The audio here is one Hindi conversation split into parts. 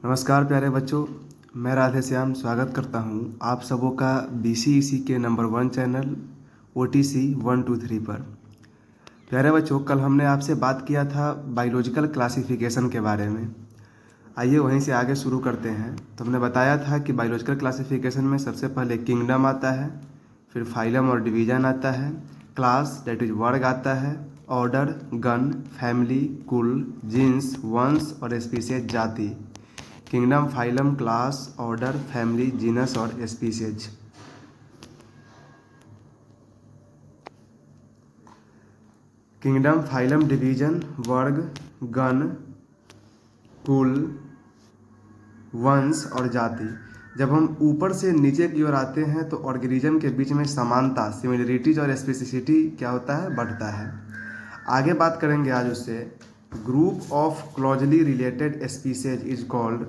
नमस्कार प्यारे बच्चों, मैं राधे श्याम स्वागत करता हूं आप सबों का BCEC के नंबर 1 चैनल OTC 123 पर। प्यारे बच्चों, कल हमने आपसे बात किया था बायोलॉजिकल क्लासिफिकेशन के बारे में। आइए वहीं से आगे शुरू करते हैं। तो हमने बताया था कि बायोलॉजिकल क्लासिफिकेशन में सबसे पहले किंगडम आता है, फिर फाइलम और डिवीजन आता है, क्लास डेट इज वर्ग आता है, ऑर्डर गण, फैमिली कुल, जीन्स वंश और स्पीसीज जाति। Kingdom, phylum, class, order, family, genus और स्पीसीज। किंगडम, फाइलम, डिवीजन, वर्ग, गण, कुल, वंश और जाति। जब हम ऊपर से नीचे की ओर आते हैं तो ऑर्गेनिज्म के बीच में समानता, सिमिलरिटीज और स्पेसिसिटी क्या होता है, बढ़ता है। आगे बात करेंगे आज उससे। Group of closely related species is called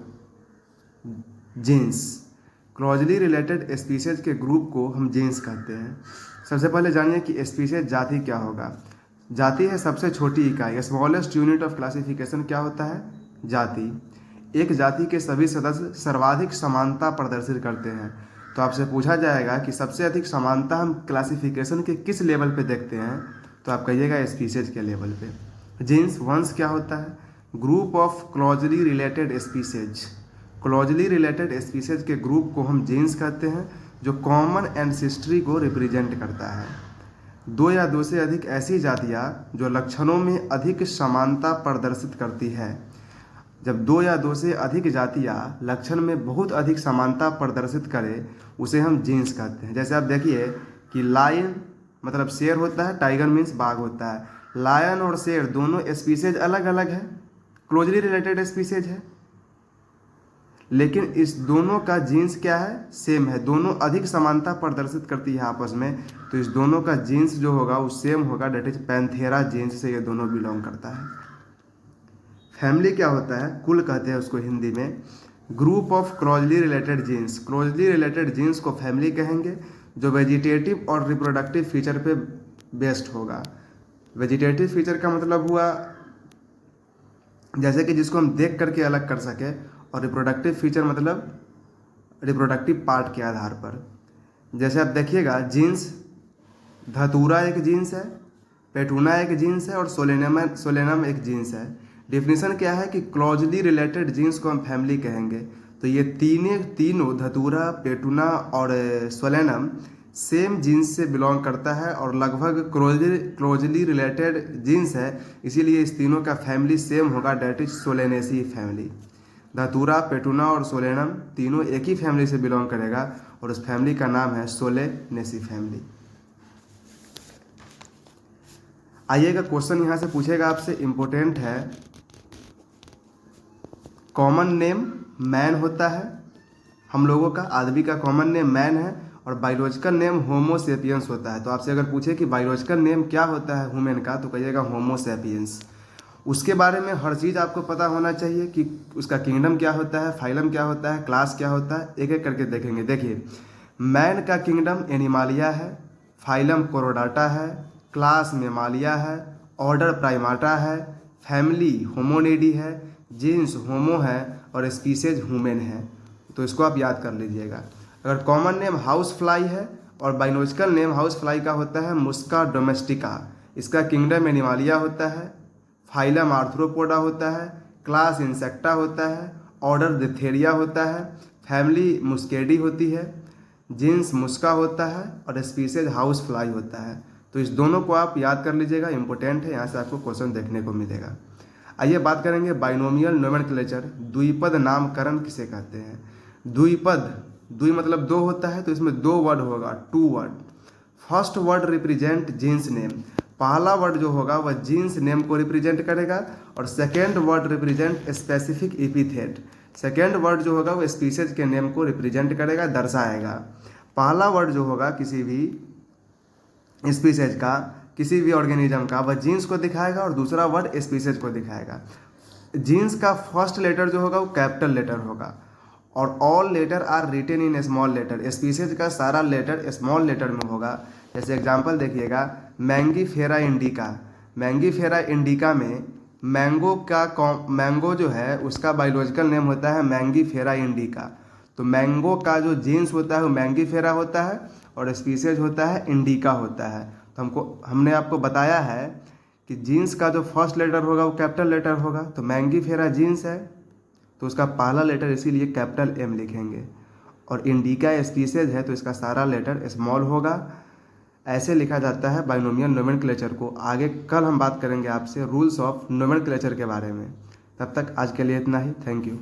jeans. Closely related species के ग्रुप को हम जीन्स कहते हैं। सबसे पहले जानिए कि स्पीसीज जाति क्या होगा। जाति है सबसे छोटी इकाई, स्मॉलेस्ट यूनिट ऑफ क्लासिफिकेशन क्या होता है, जाति। एक जाति के सभी सदस्य सर्वाधिक समानता प्रदर्शित करते हैं। तो आपसे पूछा जाएगा कि सबसे अधिक समानता हम क्लासिफिकेशन के किस लेवल पे देखते हैं, तो आप कहिएगा स्पीसीज के लेवल पे। जीन्स वंश क्या होता है, group of closely related species. Closely related species के ग्रुप को हम जीन्स कहते हैं, जो कॉमन एंसेस्ट्री को रिप्रेजेंट करता है। दो या दो से अधिक ऐसी जातियाँ जो लक्षणों में अधिक समानता प्रदर्शित करती है। जब दो या दो से अधिक जातियाँ लक्षण में बहुत अधिक समानता प्रदर्शित करें, उसे हम जीन्स कहते हैं। जैसे आप देखिए कि लायन मतलब शेर होता है, टाइगर मीन्स बाघ होता है। लायन और शेर दोनों स्पीसीज अलग अलग है, क्लोजली रिलेटेड स्पीसीज है, लेकिन इस दोनों का जीन्स क्या है, सेम है। दोनों अधिक समानता प्रदर्शित करती है आपस में, तो इस दोनों का जीन्स जो होगा वो सेम होगा, डेट इज पैंथेरा जीन्स से ये दोनों बिलोंग करता है। फैमिली क्या होता है, कुल कहते हैं उसको हिंदी में। Group of closely related genus, closely related genus को फैमिली कहेंगे, जो वेजिटेटिव और रिप्रोडक्टिव फीचर पे बेस्ड होगा। वेजिटेटिव फीचर का मतलब हुआ जैसे कि जिसको हम देख करके अलग कर सके, और रिप्रोडक्टिव फीचर मतलब रिप्रोडक्टिव पार्ट के आधार पर। जैसे आप देखिएगा, जीन्स धतूरा एक जीन्स है, पेटूना एक जीन्स है और सोलेनम एक जीन्स है। डिफिनीशन क्या है कि क्लोजली रिलेटेड जीन्स को हम फैमिली कहेंगे। तो ये तीनों धतूरा, पेटूना और सोलेनम सेम जीन्स से बिलोंग करता है और लगभग क्लोजली रिलेटेड जीन्स है, इसीलिए इस तीनों का फैमिली सेम होगा, डेट इज सोलेनेसी फैमिली। धतूरा, पेटूना और सोलेनम तीनों एक ही फैमिली से बिलोंग करेगा और उस फैमिली का नाम है सोलेनेसी फैमिली। आइएगा, क्वेश्चन यहाँ से पूछेगा आपसे, इम्पोर्टेंट है। कॉमन नेम मैन होता है, हम लोगों का आदमी का कॉमन नेम मैन है, और बायोलॉजिकल नेम होमो सेपियंस होता है। तो आपसे अगर पूछे कि बायोलॉजिकल नेम क्या होता है ह्यूमन का, तो कहिएगा होमो सेपियंस। उसके बारे में हर चीज़ आपको पता होना चाहिए कि उसका किंगडम क्या होता है, फाइलम क्या होता है, क्लास क्या होता है, एक एक करके देखेंगे। देखिए, मैन का किंगडम एनिमालिया है, फाइलम कोरोडाटा है, क्लास मेमालिया है, ऑर्डर प्राइमाटा है, फैमिली होमोनिडी है, जीन्स होमो है और स्पीसीज ह्यूमन है। तो इसको आप याद कर लीजिएगा। अगर कॉमन नेम हाउस फ्लाई है और बायोलॉजिकल नेम हाउस फ्लाई का होता है मुस्का डोमेस्टिका, इसका किंगडम एनिमालिया होता है, फाइलम आर्थ्रोपोडा होता है, क्लास इंसेक्टा होता है, ऑर्डर डिप्थेरिया होता है, फैमिली मुस्केडी होती है, जीन्स मुस्का होता है और स्पीसीज हाउस फ्लाई होता है। तो इस दोनों को आप याद कर लीजिएगा, इंपॉर्टेंट है, यहाँ से आपको क्वेश्चन देखने को मिलेगा। आइए बात करेंगे बाइनोमियल नोमेनक्लेचर, द्विपद नामकरण किसे कहते हैं। द्विपद, द्वि मतलब दो होता है, तो इसमें दो वर्ड होगा, two word. First word represent genus name, पहला वर्ड जो होगा वह जीन्स नेम को रिप्रेजेंट करेगा, और second word represent specific epithet, second word जो होगा वो स्पीसीज के नेम को रिप्रेजेंट करेगा, दर्शाएगा। पहला वर्ड जो होगा किसी भी स्पीसीज का, किसी भी ऑर्गेनिज्म का, वह जीन्स को दिखाएगा और दूसरा वर्ड स्पीसीज को दिखाएगा। जीन्स का फर्स्ट लेटर जो होगा वो कैपिटल लेटर होगा, और all letter are written in small letter. Species का सारा लेटर स्मॉल लेटर में होगा। जैसे एग्जांपल देखिएगा, मैंगी फेरा इंडिका, मैंगी फेरा इंडिका में मैंगो जो है उसका बायोलॉजिकल नेम होता है मैंगीफेरा इंडिका। तो मैंगो का जो जीन्स होता है वो मैंगीफेरा होता है और स्पीसीज होता है इंडिका होता है। तो हमने आपको बताया है कि जीन्स का जो फर्स्ट लेटर होगा वो कैपिटल लेटर होगा। तो मैंगीफेरा जीन्स है तो उसका पहला लेटर इसीलिए कैपिटल एम लिखेंगे, और इंडिका स्पीसीज है तो इसका सारा लेटर स्मॉल होगा। ऐसे लिखा जाता है बाइनोमियल नोमेनक्लेचर को। आगे कल हम बात करेंगे आपसे रूल्स ऑफ नोमेनक्लेचर के बारे में। तब तक आज के लिए इतना ही। Thank you.